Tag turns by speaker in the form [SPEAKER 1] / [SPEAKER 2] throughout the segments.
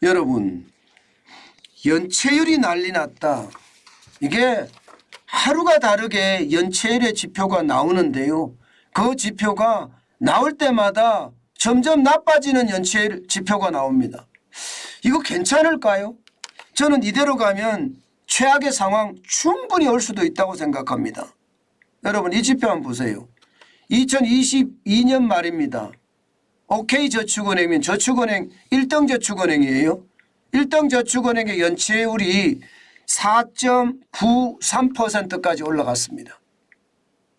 [SPEAKER 1] 여러분, 연체율이 난리 났다. 이게 하루가 다르게 연체율의 지표가 나오는데요. 그 지표가 나올 때마다 점점 나빠지는 연체율 지표가 나옵니다. 이거 괜찮을까요? 저는 이대로 가면 최악의 상황 충분히 올 수도 있다고 생각합니다. 여러분, 이 지표 한번 보세요. 2022년 말입니다. OK저축은행은 저축은행 1등 저축은행이에요. 1등 저축은행의 연체율이 4.93%까지 올라갔습니다.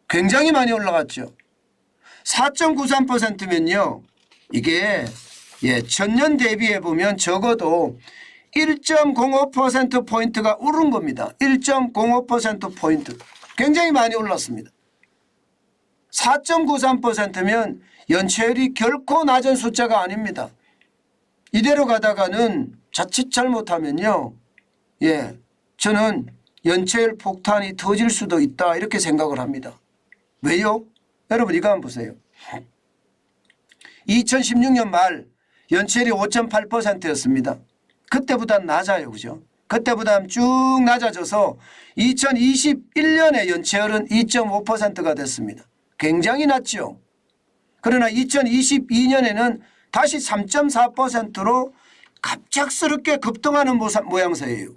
[SPEAKER 1] 굉장히 많이 올라갔죠. 4.93%면요. 이게 전년 대비해 보면 적어도 1.05%포인트가 오른 겁니다. 1.05%포인트. 굉장히 많이 올랐습니다. 4.93%면 연체율이 결코 낮은 숫자가 아닙니다. 이대로 가다가는 자칫 잘못하면요. 저는 연체율 폭탄이 터질 수도 있다 이렇게 생각을 합니다. 왜요? 여러분 이거 한번 보세요. 2016년 말 연체율이 5.8%였습니다. 그때보다 낮아요. 그죠? 그때보다 쭉 낮아져서 2021년에 연체율은 2.5%가 됐습니다. 굉장히 낮죠. 그러나 2022년에는 다시 3.4%로 갑작스럽게 급등하는 모양새예요.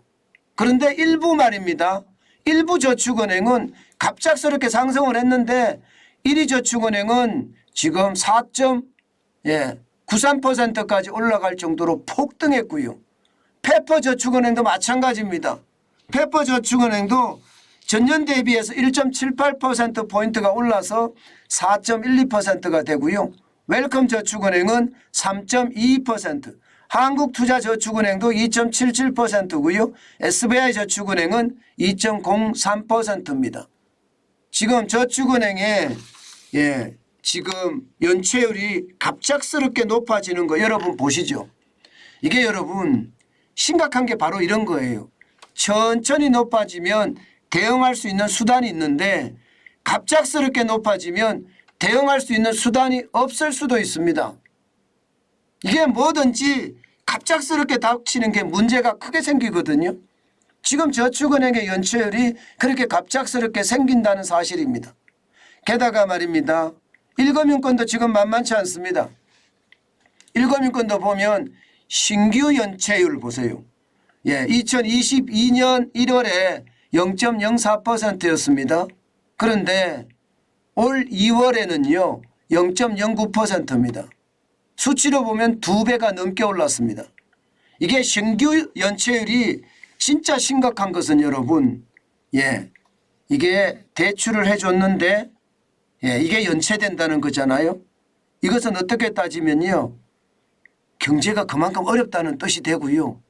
[SPEAKER 1] 그런데 일부 말입니다. 일부 저축은행은 갑작스럽게 상승을 했는데 1위 저축은행은 지금 4.93%까지 올라갈 정도로 폭등했고요. 페퍼저축은행도 마찬가지입니다. 페퍼저축은행도 전년 대비해서 1.78%포인트가 올라서 4.12%가 되고요. 웰컴저축은행은 3.22%, 한국투자저축은행도 2.77%고요. SBI저축은행은 2.03%입니다. 지금 저축은행의 지금 연체율이 갑작스럽게 높아지는 거 여러분 보시죠. 이게 여러분 심각한 게 바로 이런 거예요. 천천히 높아지면 대응할 수 있는 수단이 있는데 갑작스럽게 높아지면 대응할 수 있는 수단이 없을 수도 있습니다. 이게 뭐든지 갑작스럽게 닥치는 게 문제가 크게 생기거든요. 지금 저축은행의 연체율이 그렇게 갑작스럽게 생긴다는 사실입니다. 게다가 말입니다. 일금융권도 지금 만만치 않습니다. 일금융권도 보면 신규 연체율 보세요. 2022년 1월에 0.04%였습니다. 그런데 올 2월에는요 0.09%입니다. 수치로 보면 2배가 넘게 올랐습니다. 이게 신규 연체율이 진짜 심각한 것은 여러분 이게 대출을 해줬는데 이게 연체된다는 거잖아요. 이것은 어떻게 따지면요 경제가 그만큼 어렵다는 뜻이 되고요.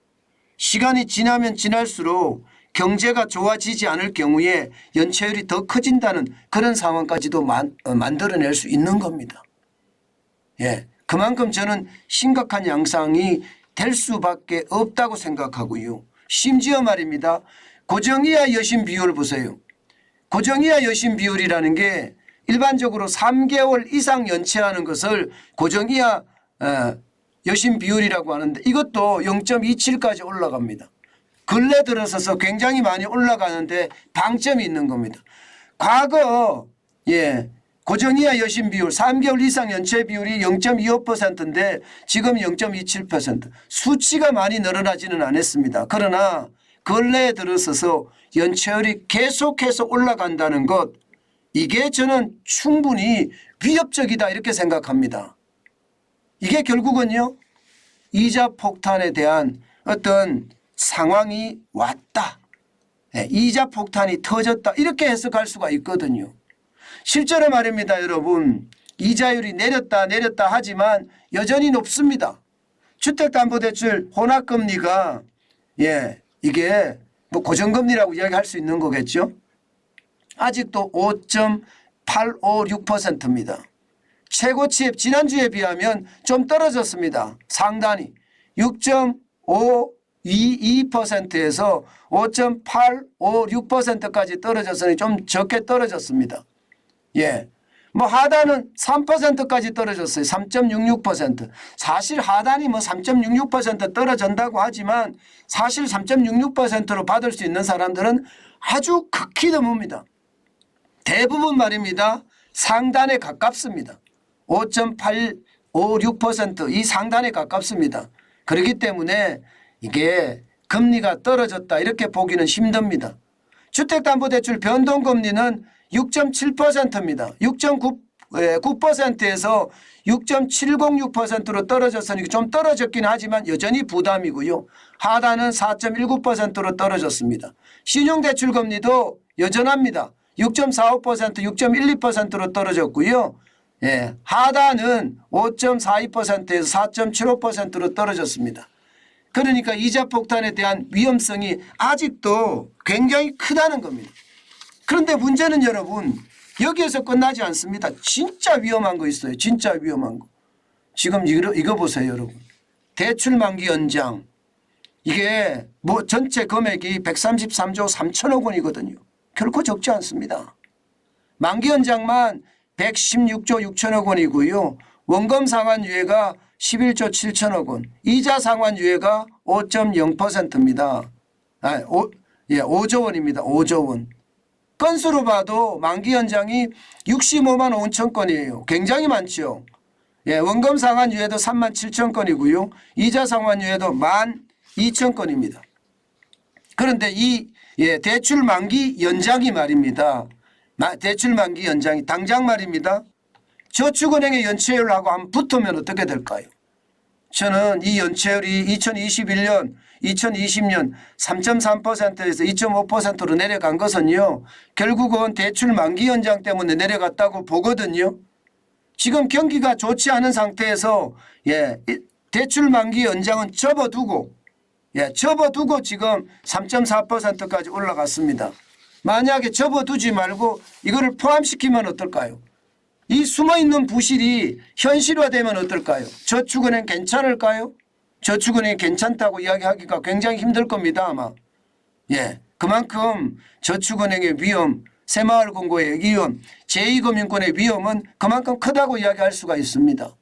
[SPEAKER 1] 시간이 지나면 지날수록 경제가 좋아지지 않을 경우에 연체율이 더 커진다는 그런 상황까지도 만들어낼 수 있는 겁니다. 그만큼 저는 심각한 양상이 될 수밖에 없다고 생각하고요. 심지어 말입니다. 고정이하 여신 비율 보세요. 고정이하 여신 비율이라는 게 일반적으로 3개월 이상 연체하는 것을 고정이하 여신 비율이라고 하는데 이것도 0.27까지 올라갑니다. 근래 들어서서 굉장히 많이 올라가는데 방점이 있는 겁니다. 과거 고정이하 여신 비율 3개월 이상 연체 비율이 0.25%인데 지금 0.27%. 수치가 많이 늘어나지는 않았습니다. 그러나 근래에 들어서서 연체율이 계속해서 올라간다는 것 이게 저는 충분히 위협적이다 이렇게 생각합니다. 이게 결국은요 이자 폭탄에 대한 어떤 상황이 왔다. 이자 폭탄이 터졌다 이렇게 해석할 수가 있거든요. 실제로 말입니다. 여러분 이자율이 내렸다 하지만 여전히 높습니다. 주택담보대출 혼합금리가 이게 뭐 고정금리라고 이야기할 수 있는 거겠죠. 아직도 5.856%입니다. 최고치에 지난주에 비하면 좀 떨어졌습니다. 상단이 6.522%에서 5.856%까지 떨어졌으니 좀 적게 떨어졌습니다. 뭐 하단은 3%까지 떨어졌어요. 3.66%. 사실 하단이 뭐 3.66% 떨어진다고 하지만 사실 3.66%로 받을 수 있는 사람들은 아주 극히 드뭅니다. 대부분 말입니다. 상단에 가깝습니다. 5.856% 이 상단에 가깝습니다. 그렇기 때문에 이게 금리가 떨어졌다 이렇게 보기는 힘듭니다. 주택담보대출 변동금리는 6.7%입니다. 6.9%에서 6.706%로 떨어졌으니까 좀 떨어졌긴 하지만 여전히 부담이고요. 하단은 4.19%로 떨어졌습니다. 신용대출금리도 여전합니다. 6.45%, 6.12%로 떨어졌고요. 예, 하단은 5.42%에서 4.75%로 떨어졌습니다. 그러니까 이자 폭탄에 대한 위험성이 아직도 굉장히 크다는 겁니다. 그런데 문제는 여러분 여기에서 끝나지 않습니다. 진짜 위험한 거 있어요. 진짜 위험한 거. 지금 이거 보세요 여러분. 대출 만기 연장 이게 뭐 전체 금액이 133조 3천억 원이거든요. 결코 적지 않습니다. 만기 연장만 116조 6천억 원이고요. 원금 상환유예가 11조 7천억 원, 이자 상환유예가 5.0%입니다. 5조 원입니다. 5조 원. 건수로 봐도 만기 연장이 65만 5천 건이에요. 굉장히 많죠. 예, 원금 상환유예도 3만 7천 건이고요. 이자 상환유예도 1만 2천 건입니다. 그런데 이 대출 만기 연장이 말입니다. 대출 만기 연장이 당장 말입니다. 저축은행의 연체율하고 한번 붙으면 어떻게 될까요? 저는 이 연체율이 2021년, 2020년 3.3%에서 2.5%로 내려간 것은요. 결국은 대출 만기 연장 때문에 내려갔다고 보거든요. 지금 경기가 좋지 않은 상태에서 대출 만기 연장은 접어두고 지금 3.4%까지 올라갔습니다. 만약에 접어두지 말고 이거를 포함시키면 어떨까요? 이 숨어있는 부실이 현실화되면 어떨까요? 저축은행 괜찮을까요? 저축은행이 괜찮다고 이야기하기가 굉장히 힘들 겁니다 아마. 그만큼 저축은행의 위험, 새마을금고의 위험, 제2금융권의 위험은 그만큼 크다고 이야기할 수가 있습니다.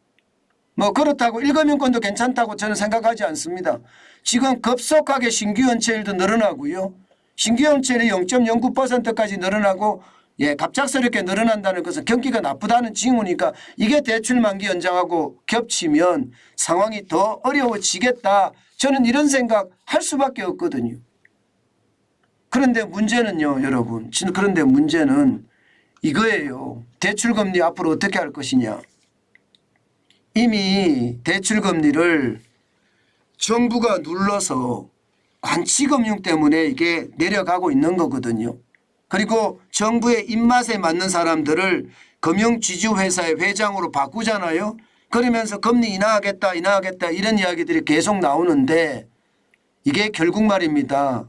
[SPEAKER 1] 뭐 그렇다고 1금융권도 괜찮다고 저는 생각하지 않습니다. 지금 급속하게 신규 연체율도 늘어나고요. 신규 연체율이 0.09%까지 늘어나고 갑작스럽게 늘어난다는 것은 경기가 나쁘다는 징후니까 이게 대출 만기 연장하고 겹치면 상황이 더 어려워지겠다. 저는 이런 생각 할 수밖에 없거든요. 그런데 문제는요 여러분. 그런데 문제는 이거예요. 대출금리 앞으로 어떻게 할 것이냐. 이미 대출금리를 정부가 눌러서 관치금융 때문에 이게 내려가고 있는 거거든요. 그리고 정부의 입맛에 맞는 사람들을 금융지주회사의 회장으로 바꾸잖아요. 그러면서 금리 인하하겠다 이런 이야기들이 계속 나오는데 이게 결국 말입니다.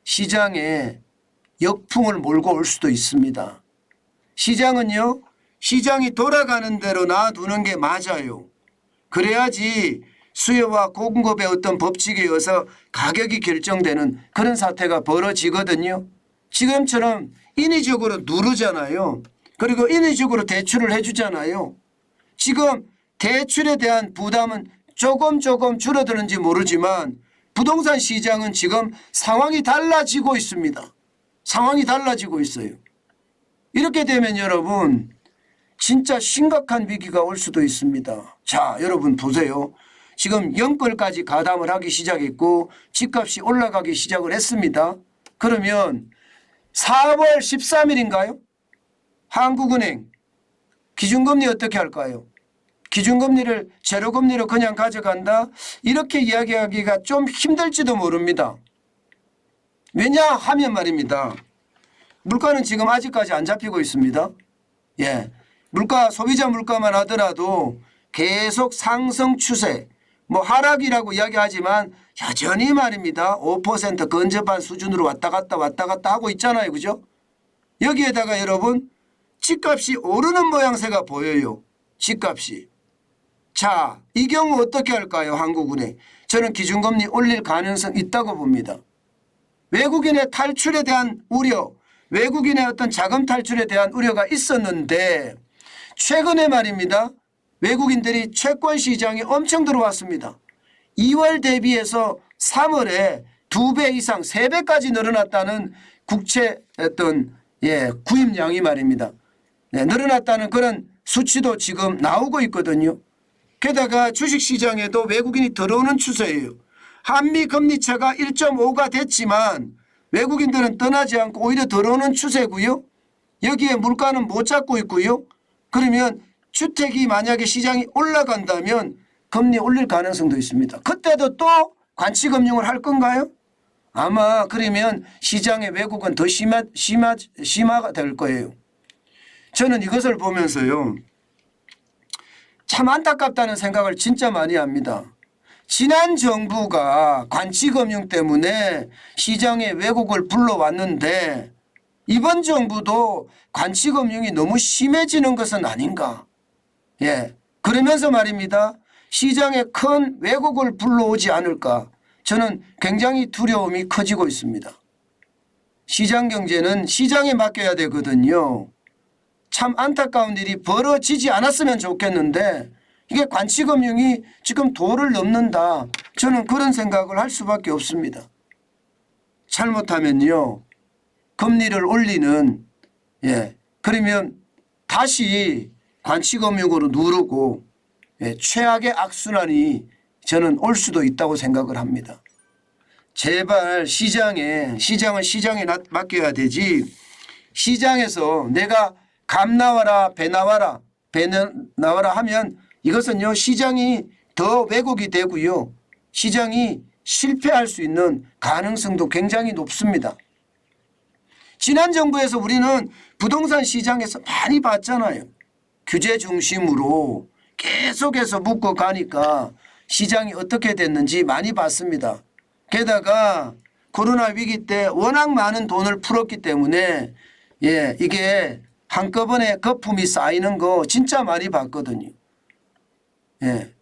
[SPEAKER 1] 시장에 역풍을 몰고 올 수도 있습니다. 시장은요. 시장이 돌아가는 대로 놔두는 게 맞아요. 그래야지 수요와 공급의 어떤 법칙에 의해서 가격이 결정되는 그런 사태가 벌어지거든요. 지금처럼 인위적으로 누르잖아요. 그리고 인위적으로 대출을 해주잖아요. 지금 대출에 대한 부담은 조금 줄어드는지 모르지만 부동산 시장은 지금 상황이 달라지고 있습니다. 상황이 달라지고 있어요. 이렇게 되면 여러분 진짜 심각한 위기가 올 수도 있습니다. 자, 여러분 보세요. 지금 연끌까지 가담을 하기 시작했고 집값이 올라가기 시작을 했습니다. 그러면 4월 13일인가요? 한국은행 기준금리 어떻게 할까요? 기준금리를 제로금리로 그냥 가져간다? 이렇게 이야기하기가 좀 힘들지도 모릅니다. 왜냐하면 말입니다. 물가는 지금 아직까지 안 잡히고 있습니다. 물가 소비자 물가만 하더라도 계속 상승 추세 뭐 하락이라고 이야기하지만 여전히 말입니다. 5% 근접한 수준으로 왔다 갔다 하고 있잖아요. 그죠? 여기에다가 여러분 집값이 오르는 모양새가 보여요. 집값이. 자, 이 경우 어떻게 할까요? 한국은행. 저는 기준금리 올릴 가능성 있다고 봅니다. 외국인의 탈출에 대한 우려, 외국인의 어떤 자금 탈출에 대한 우려가 있었는데 최근에 말입니다. 외국인들이 채권 시장에 엄청 들어왔습니다. 2월 대비해서 3월에 2배 이상 3배까지 늘어났다는 국채 구입량이 말입니다. 네, 늘어났다는 그런 수치도 지금 나오고 있거든요. 게다가 주식시장에도 외국인이 들어오는 추세예요. 한미 금리차가 1.5가 됐지만 외국인들은 떠나지 않고 오히려 들어오는 추세고요. 여기에 물가는 못 잡고 있고요. 그러면 주택이 만약에 시장이 올라간다면 금리 올릴 가능성도 있습니다. 그때도 또 관치금융을 할 건가요? 아마 그러면 시장의 왜곡은 더 심화가 될 거예요. 저는 이것을 보면서요. 참 안타깝다는 생각을 진짜 많이 합니다. 지난 정부가 관치금융 때문에 시장의 왜곡을 불러왔는데 이번 정부도 관치금융이 너무 심해지는 것은 아닌가. 예. 그러면서 말입니다. 시장에 큰 왜곡을 불러오지 않을까. 저는 굉장히 두려움이 커지고 있습니다. 시장 경제는 시장에 맡겨야 되거든요. 참 안타까운 일이 벌어지지 않았으면 좋겠는데 이게 관치금융이 지금 도를 넘는다. 저는 그런 생각을 할 수밖에 없습니다. 잘못하면요. 금리를 올리는 그러면 다시 관치금융으로 누르고 최악의 악순환이 저는 올 수도 있다고 생각을 합니다. 제발 시장을 시장에 맡겨야 되지 시장에서 내가 감 나와라 배 나와라 하면 이것은요 시장이 더 왜곡이 되고요. 시장이 실패할 수 있는 가능성도 굉장히 높습니다. 지난 정부에서 우리는 부동산 시장에서 많이 봤잖아요. 규제 중심으로 계속해서 묶어가니까 시장이 어떻게 됐는지 많이 봤습니다. 게다가 코로나 위기 때 워낙 많은 돈을 풀었기 때문에 이게 한꺼번에 거품이 쌓이는 거 진짜 많이 봤거든요.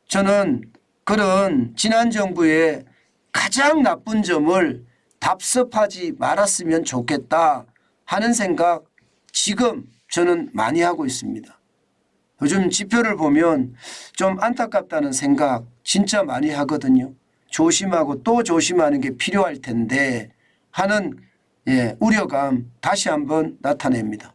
[SPEAKER 1] 저는 그런 지난 정부의 가장 나쁜 점을 답습하지 말았으면 좋겠다 하는 생각 지금 저는 많이 하고 있습니다. 요즘 지표를 보면 좀 안타깝다는 생각 진짜 많이 하거든요. 조심하고 또 조심하는 게 필요할 텐데 하는 우려감 다시 한번 나타냅니다.